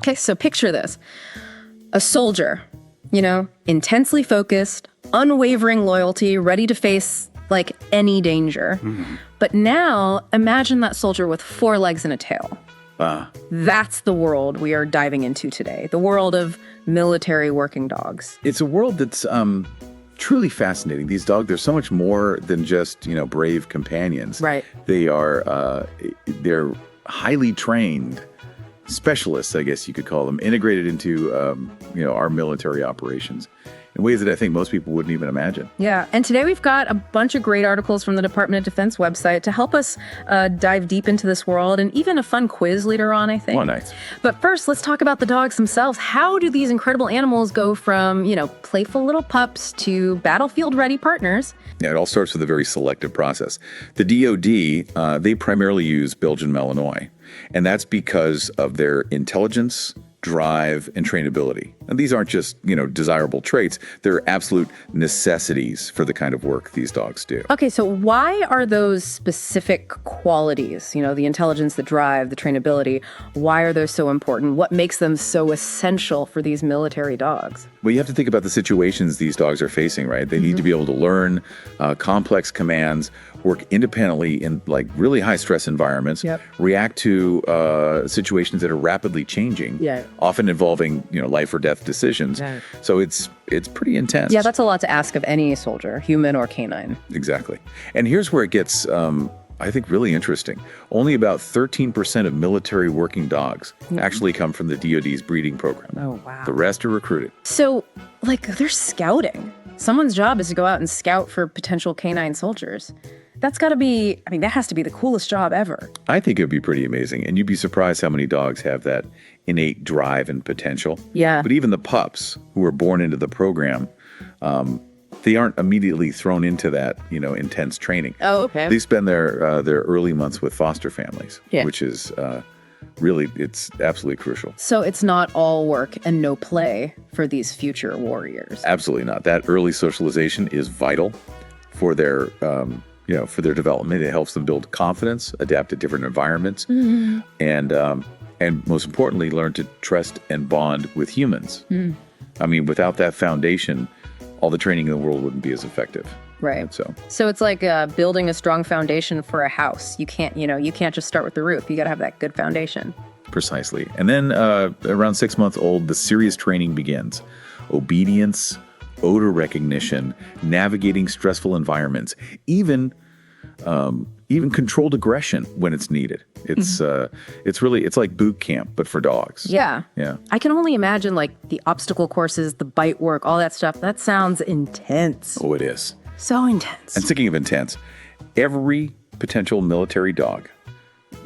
Okay, so picture this. A soldier, intensely focused, unwavering loyalty, ready to face like any danger. But now imagine that soldier with 4 legs and a tail. That's the world we are diving into today, the world of military working dogs. It's a world that's truly fascinating. These dogs, they're so much more than just, brave companions. Right. They're highly trained specialists, I guess you could call them, integrated into, our military operations in ways that I think most people wouldn't even imagine. Yeah, and today we've got a bunch of great articles from the Department of Defense website to help us dive deep into this world, and even a fun quiz later on, I think. Oh, nice. But first, let's talk about the dogs themselves. How do these incredible animals go from, playful little pups to battlefield-ready partners? Yeah, it all starts with a very selective process. The DoD, they primarily use Belgian Malinois, and that's because of their intelligence, drive, and trainability. And these aren't just, desirable traits. They're absolute necessities for the kind of work these dogs do. Okay, so why are those specific qualities, the intelligence, the drive, the trainability, why are those so important? What makes them so essential for these military dogs? Well, you have to think about the situations these dogs are facing, right? They need to be able to learn complex commands, work independently in like really high stress environments, react to situations that are rapidly changing, often involving, life or death decisions. So it's pretty intense. Yeah, that's a lot to ask of any soldier, human or canine. Exactly. And here's where it gets, I think, really interesting. Only about 13% of military working dogs actually come from the DoD's breeding program. Oh, wow. The rest are recruited. So, they're scouting. Someone's job is to go out and scout for potential canine soldiers. That's got to be, that has to be the coolest job ever. I think it would be pretty amazing. And you'd be surprised how many dogs have that innate drive and potential. Yeah. But even the pups who are born into the program, they aren't immediately thrown into that, intense training. Oh, okay. They spend their early months with foster families, which is really, it's absolutely crucial. So it's not all work and no play for these future warriors. Absolutely not. That early socialization is vital for their for their development. It helps them build confidence, adapt to different environments, and most importantly, learn to trust and bond with humans. Without that foundation, all the training in the world wouldn't be as effective. Right. So it's like building a strong foundation for a house. You can't just start with the roof. You got to have that good foundation. Precisely. And then around 6 months old, the serious training begins. Obedience, odor recognition, navigating stressful environments, even controlled aggression when it's needed. It's it's like boot camp, but for dogs. Yeah. Yeah. I can only imagine the obstacle courses, the bite work, all that stuff. That sounds intense. Oh, it is. So intense. And speaking of intense, every potential military dog,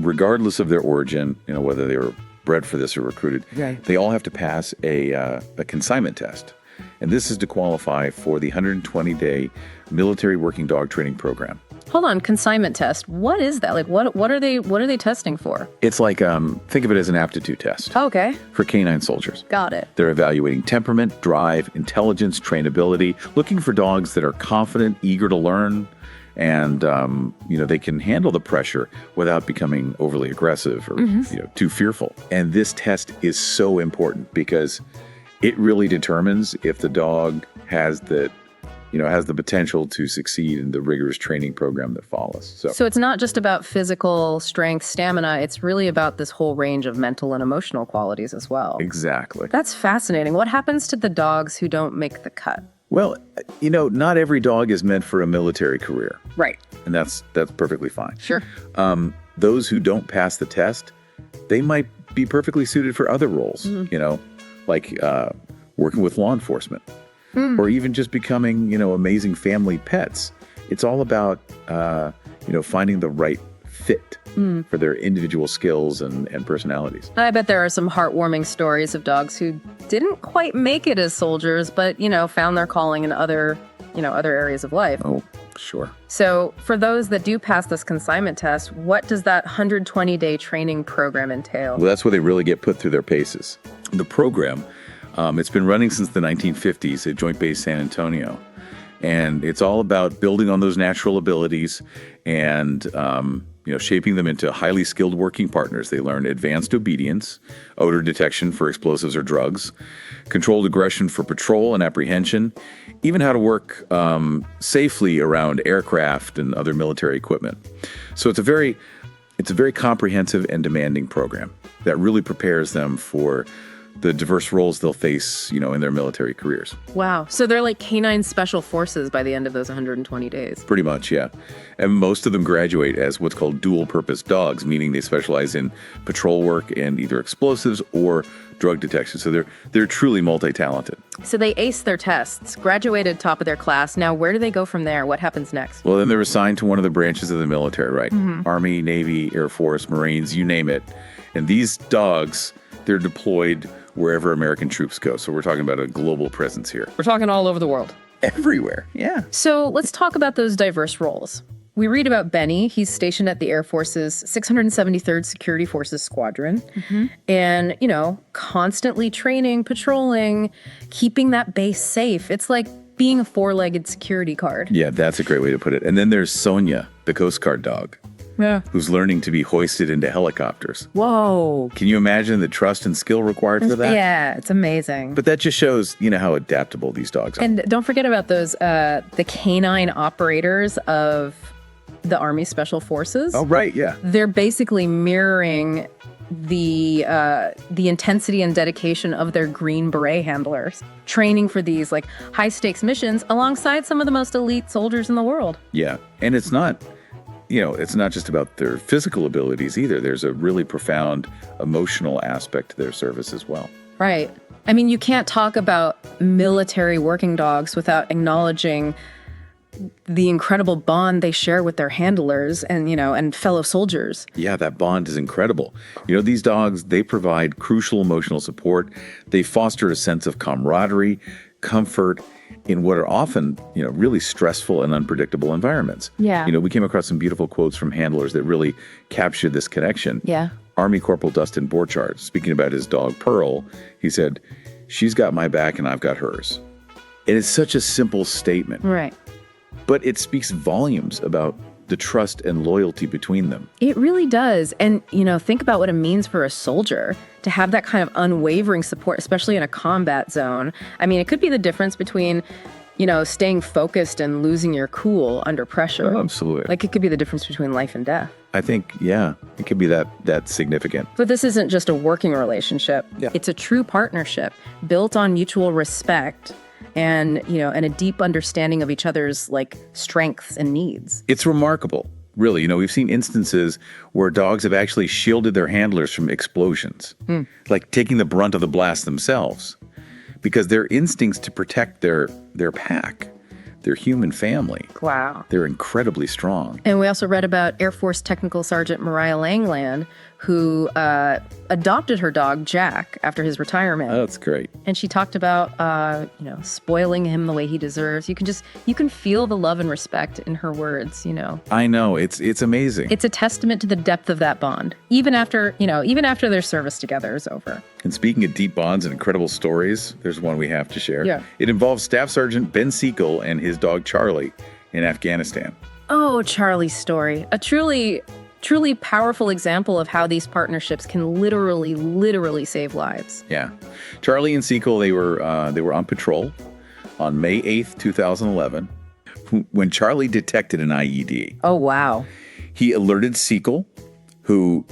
regardless of their origin, whether they were bred for this or recruited, they all have to pass a consignment test. And this is to qualify for the 120-day military working dog training program. Hold on, consignment test. What is that? What are they testing for? It's like, think of it as an aptitude test. Okay. For canine soldiers. Got it. They're evaluating temperament, drive, intelligence, trainability, looking for dogs that are confident, eager to learn, and, they can handle the pressure without becoming overly aggressive or, too fearful. And this test is so important because it really determines if the dog has the potential to succeed in the rigorous training program that follows. So it's not just about physical strength, stamina. It's really about this whole range of mental and emotional qualities as well. Exactly. That's fascinating. What happens to the dogs who don't make the cut? Well, not every dog is meant for a military career. Right. And that's perfectly fine. Sure. Those who don't pass the test, they might be perfectly suited for other roles, like working with law enforcement. Or even just becoming, amazing family pets. It's all about, finding the right fit for their individual skills and personalities. I bet there are some heartwarming stories of dogs who didn't quite make it as soldiers, but, found their calling in other areas of life. Oh, sure. So for those that do pass this consignment test, what does that 120-day training program entail? Well, that's where they really get put through their paces. The program, it's been running since the 1950s at Joint Base San Antonio. And it's all about building on those natural abilities and, shaping them into highly skilled working partners. They learn advanced obedience, odor detection for explosives or drugs, controlled aggression for patrol and apprehension, even how to work safely around aircraft and other military equipment. So it's a very comprehensive and demanding program that really prepares them for the diverse roles they'll face, in their military careers. Wow. So they're like canine special forces by the end of those 120 days. Pretty much, yeah. And most of them graduate as what's called dual-purpose dogs, meaning they specialize in patrol work and either explosives or drug detection. So they're truly multi-talented. So they aced their tests, graduated top of their class. Now, where do they go from there? What happens next? Well, then they're assigned to one of the branches of the military, right? Army, Navy, Air Force, Marines, you name it. And these dogs, they're deployed wherever American troops go. So we're talking about a global presence here. We're talking all over the world. Everywhere, yeah. So let's talk about those diverse roles. We read about Benny. He's stationed at the Air Force's 673rd Security Forces Squadron. And, constantly training, patrolling, keeping that base safe. It's like being a four-legged security guard. Yeah, that's a great way to put it. And then there's Sonia, the Coast Guard dog. Yeah. Who's learning to be hoisted into helicopters. Whoa. Can you imagine the trust and skill required for that? Yeah, it's amazing. But that just shows, how adaptable these dogs are. And don't forget about those, the canine operators of the Army Special Forces. Oh, right, yeah. They're basically mirroring the intensity and dedication of their Green Beret handlers, training for these like high stakes missions alongside some of the most elite soldiers in the world. Yeah, and it's not just about their physical abilities either. There's a really profound emotional aspect to their service as well. Right. I mean, you can't talk about military working dogs without acknowledging the incredible bond they share with their handlers and fellow soldiers. Yeah, that bond is incredible. These dogs, they provide crucial emotional support. They foster a sense of camaraderie, comfort, in what are often, really stressful and unpredictable environments. Yeah. We came across some beautiful quotes from handlers that really captured this connection. Yeah. Army Corporal Dustin Borchardt, speaking about his dog Pearl, he said, "She's got my back and I've got hers." And it's such a simple statement. Right. But it speaks volumes about the trust and loyalty between them. It really does. And, think about what it means for a soldier to have that kind of unwavering support, especially in a combat zone. I mean, it could be the difference between, staying focused and losing your cool under pressure. Oh, absolutely. Like it could be the difference between life and death. I think, yeah, it could be that significant. But this isn't just a working relationship. Yeah. It's a true partnership built on mutual respect and a deep understanding of each other's strengths and needs. It's remarkable, really. We've seen instances where dogs have actually shielded their handlers from explosions, like taking the brunt of the blast themselves, because their instincts to protect their pack, their human family, Wow. they're incredibly strong. And we also read about Air Force Technical Sergeant Mariah Langland, who adopted her dog, Jack, after his retirement. Oh, that's great. And she talked about, spoiling him the way he deserves. You can feel the love and respect in her words, I know. It's amazing. It's a testament to the depth of that bond, even after their service together is over. And speaking of deep bonds and incredible stories, there's one we have to share. Yeah. It involves Staff Sergeant Ben Segal and his dog Charlie in Afghanistan. Oh, Charlie's story. A truly powerful example of how these partnerships can literally save lives. Yeah. Charlie and Segal, they were on patrol on May 8th, 2011, when Charlie detected an IED. Oh, wow. He alerted Segal, who,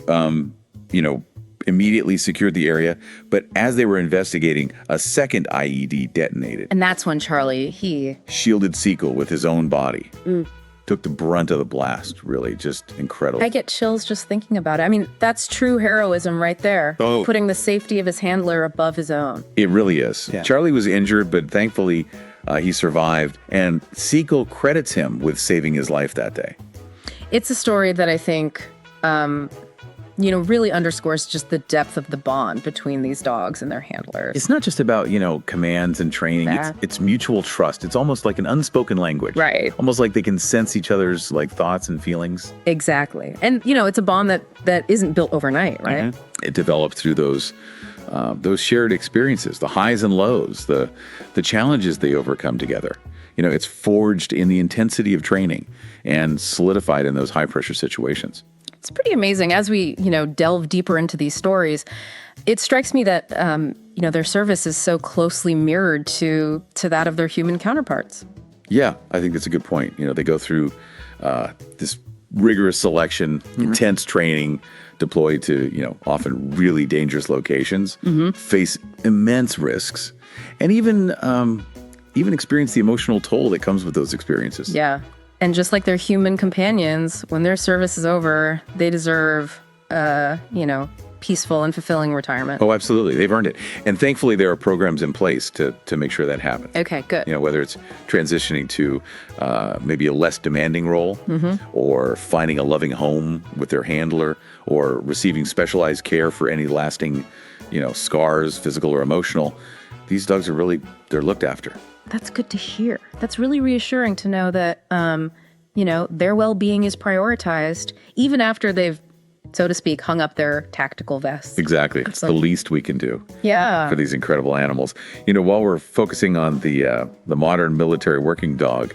immediately secured the area. But as they were investigating, a second IED detonated. And that's when Charlie, he shielded Segal with his own body. Took the brunt of the blast, really. Just incredible. I get chills just thinking about it. I mean, that's true heroism right there. Oh. Putting the safety of his handler above his own. It really is. Yeah. Charlie was injured, but thankfully he survived. And Segal credits him with saving his life that day. It's a story that I think, really underscores just the depth of the bond between these dogs and their handlers. It's not just about, commands and training. Yeah. It's mutual trust. It's almost like an unspoken language. Right. Almost like they can sense each other's thoughts and feelings. Exactly. And, it's a bond that isn't built overnight, right? It developed through those shared experiences, the highs and lows, the challenges they overcome together. It's forged in the intensity of training and solidified in those high pressure situations. It's pretty amazing. As we, delve deeper into these stories, it strikes me that, their service is so closely mirrored to that of their human counterparts. Yeah, I think that's a good point. They go through this rigorous selection, intense training, deployed to, often really dangerous locations, face immense risks, and even experience the emotional toll that comes with those experiences. Yeah. And just like their human companions, when their service is over, they deserve, peaceful and fulfilling retirement. Oh, absolutely. They've earned it. And thankfully, there are programs in place to make sure that happens. Okay, good. Whether it's transitioning to maybe a less demanding role, or finding a loving home with their handler, or receiving specialized care for any lasting, scars, physical or emotional. These dogs they're looked after. That's good to hear. That's really reassuring to know that, their well-being is prioritized, even after they've, so to speak, hung up their tactical vests. Exactly. It's the least we can do Yeah. for these incredible animals. While we're focusing on the modern military working dog,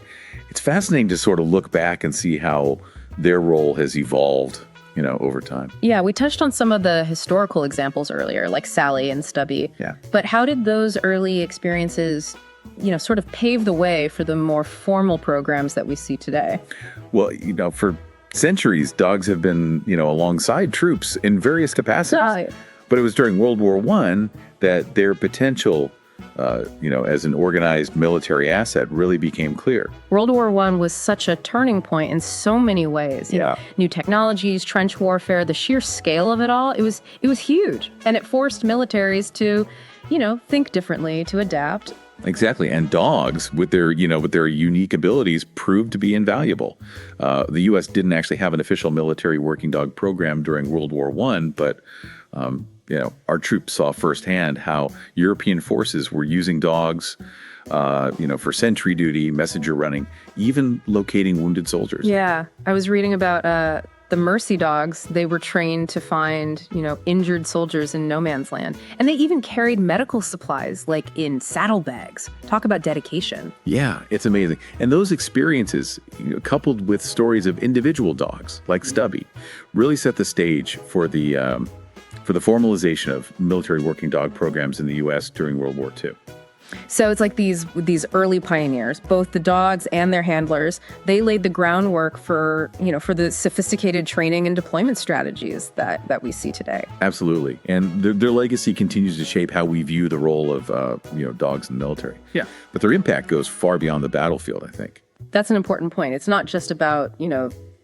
it's fascinating to sort of look back and see how their role has evolved, over time. Yeah, we touched on some of the historical examples earlier, like Sally and Stubby. Yeah. But how did those early experiences, sort of pave the way for the more formal programs that we see today? Well, for centuries, dogs have been, alongside troops in various capacities. Right. But it was during World War I that their potential, as an organized military asset really became clear. World War I was such a turning point in so many ways. Yeah. New technologies, trench warfare, the sheer scale of it all, it was huge. And it forced militaries to, think differently, to adapt. Exactly. And dogs, with their unique abilities, proved to be invaluable. The U.S. didn't actually have an official military working dog program during World War I, but, our troops saw firsthand how European forces were using dogs, for sentry duty, messenger running, even locating wounded soldiers. Yeah. I was reading about the Mercy dogs. They were trained to find, injured soldiers in no man's land. And they even carried medical supplies, like in saddlebags. Talk about dedication. Yeah, it's amazing. And those experiences, coupled with stories of individual dogs, like Stubby, really set the stage for the formalization of military working dog programs in the U.S. during World War II. So it's like these early pioneers, both the dogs and their handlers, they laid the groundwork for the sophisticated training and deployment strategies that we see today. Absolutely. And their legacy continues to shape how we view the role of, dogs in the military. Yeah. But their impact goes far beyond the battlefield, I think. That's an important point. It's not just about,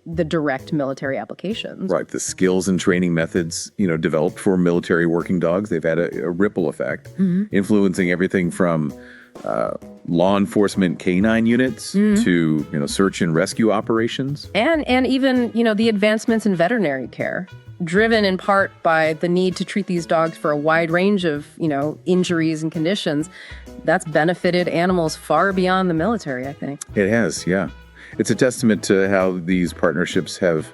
the direct military applications. Right. The skills and training methods, developed for military working dogs, they've had a ripple effect, influencing everything from law enforcement canine units to, search and rescue operations. And even, the advancements in veterinary care, driven in part by the need to treat these dogs for a wide range of, injuries and conditions. That's benefited animals far beyond the military, I think. It has, yeah. It's a testament to how these partnerships have,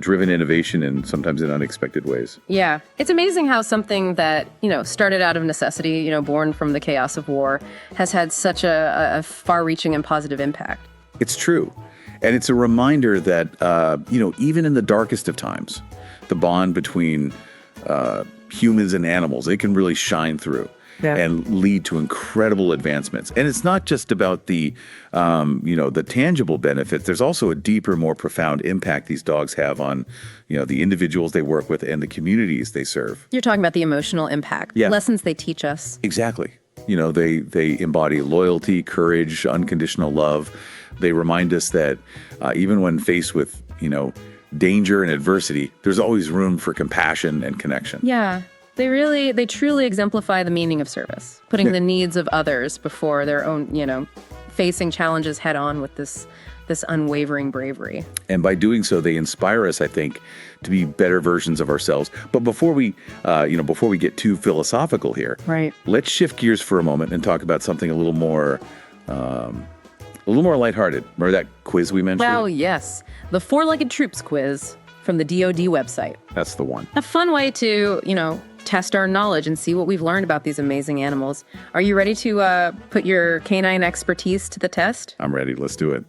driven innovation in sometimes in unexpected ways. Yeah. It's amazing how something that, started out of necessity, born from the chaos of war, has had such a far-reaching and positive impact. It's true. And it's a reminder that, even in the darkest of times, the bond between humans and animals, it can really shine through. Yeah. And lead to incredible advancements. And it's not just about the tangible benefits. There's also a deeper, more profound impact these dogs have on, the individuals they work with and the communities they serve. You're talking about the emotional impact, lessons they teach us. Exactly. They embody loyalty, courage, unconditional love. They remind us that even when faced with, danger and adversity, there's always room for compassion and connection. Yeah. They truly exemplify the meaning of service, putting the needs of others before their own, facing challenges head on with this unwavering bravery. And by doing so, they inspire us, I think, to be better versions of ourselves. But before we get too philosophical here, right? Let's shift gears for a moment and talk about something a little more lighthearted. Remember that quiz we mentioned? Well, yes, the Four-Legged Troops quiz from the DoD website. That's the one. A fun way to, test our knowledge and see what we've learned about these amazing animals. Are you ready to put your canine expertise to the test? I'm ready. Let's do it.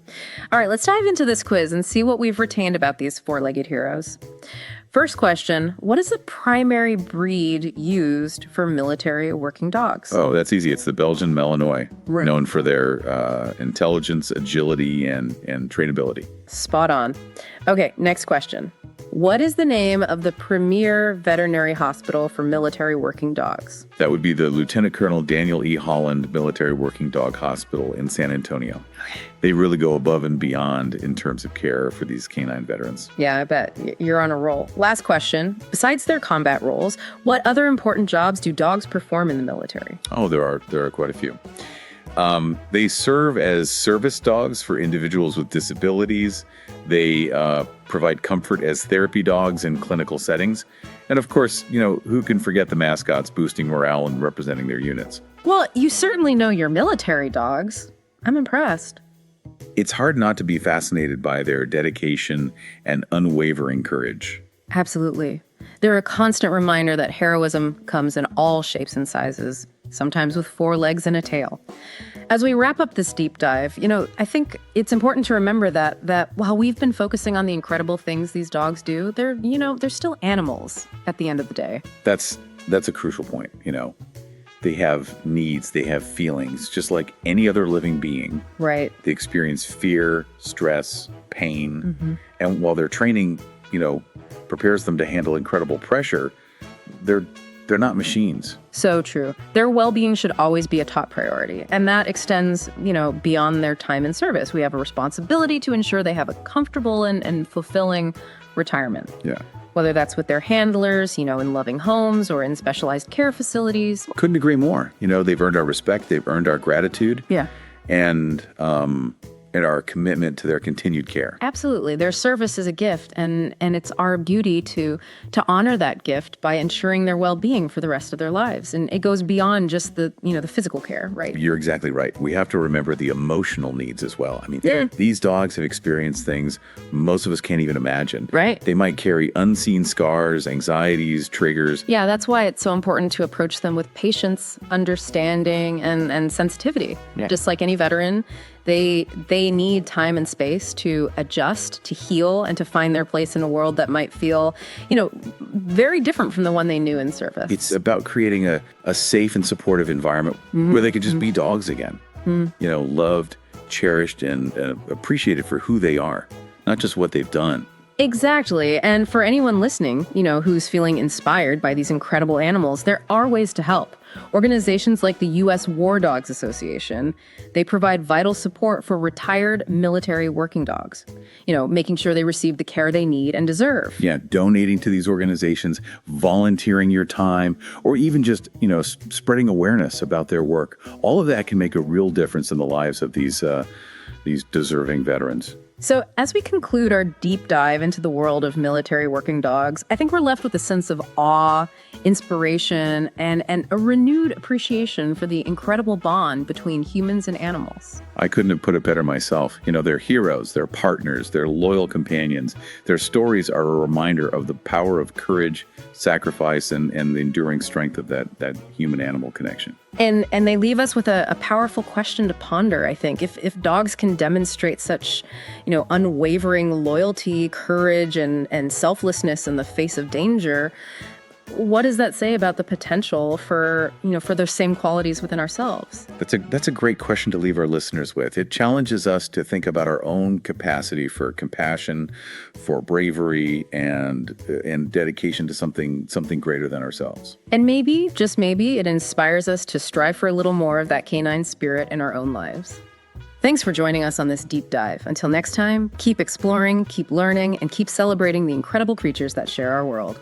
All right, let's dive into this quiz and see what we've retained about these four-legged heroes. First question, what is the primary breed used for military working dogs? Oh, that's easy. It's the Belgian Malinois, known for their intelligence, agility, and trainability. Spot on. Okay, next question. What is the name of the premier veterinary hospital for military working dogs? That would be the Lieutenant Colonel Daniel E. Holland Military Working Dog Hospital in San Antonio. They really go above and beyond in terms of care for these canine veterans. Yeah, I bet. You're on a roll. Last question. Besides their combat roles, what other important jobs do dogs perform in the military? Oh, there are quite a few. They serve as service dogs for individuals with disabilities. They provide comfort as therapy dogs in clinical settings. And of course, who can forget the mascots boosting morale and representing their units? Well, you certainly know your military dogs. I'm impressed. It's hard not to be fascinated by their dedication and unwavering courage. Absolutely. They're a constant reminder that heroism comes in all shapes and sizes, sometimes with 4 legs and a tail. As we wrap up this deep dive, I think it's important to remember that while we've been focusing on the incredible things these dogs do, they're still animals at the end of the day. That's a crucial point. They have needs, they have feelings, just like any other living being. Right. They experience fear, stress, pain. Mm-hmm. And while their training, prepares them to handle incredible pressure, they're not machines. So true. Their well-being should always be a top priority. And that extends, beyond their time in service. We have a responsibility to ensure they have a comfortable and fulfilling retirement. Yeah. Whether that's with their handlers, in loving homes or in specialized care facilities. Couldn't agree more. They've earned our respect. They've earned our gratitude. Yeah. And our commitment to their continued care. Absolutely. Their service is a gift, and it's our duty to honor that gift by ensuring their well-being for the rest of their lives. And it goes beyond just the physical care, right? You're exactly right. We have to remember the emotional needs as well. I mean, These dogs have experienced things most of us can't even imagine. Right. They might carry unseen scars, anxieties, triggers. Yeah, that's why it's so important to approach them with patience, understanding, and sensitivity. Yeah. Just like any veteran, they need time and space to adjust, to heal, and to find their place in a world that might feel, very different from the one they knew in service. It's about creating a safe and supportive environment where they could just be dogs again. Loved, cherished, and appreciated for who they are, not just what they've done. Exactly. And for anyone listening, who's feeling inspired by these incredible animals, there are ways to help. Organizations like the U.S. War Dogs Association, they provide vital support for retired military working dogs, making sure they receive the care they need and deserve. Yeah, donating to these organizations, volunteering your time, or even just, spreading awareness about their work. All of that can make a real difference in the lives of these deserving veterans. So as we conclude our deep dive into the world of military working dogs, I think we're left with a sense of awe, inspiration, and a renewed appreciation for the incredible bond between humans and animals. I couldn't have put it better myself. They're heroes, they're partners, they're loyal companions. Their stories are a reminder of the power of courage, sacrifice, and the enduring strength of that human-animal connection. And they leave us with a powerful question to ponder, I think. If dogs can demonstrate such, unwavering loyalty, courage, and selflessness in the face of danger, what does that say about the potential for those same qualities within ourselves? That's a great question to leave our listeners with. It challenges us to think about our own capacity for compassion, for bravery, and dedication to something greater than ourselves. And maybe, just maybe, it inspires us to strive for a little more of that canine spirit in our own lives. Thanks for joining us on this deep dive. Until next time, keep exploring, keep learning, and keep celebrating the incredible creatures that share our world.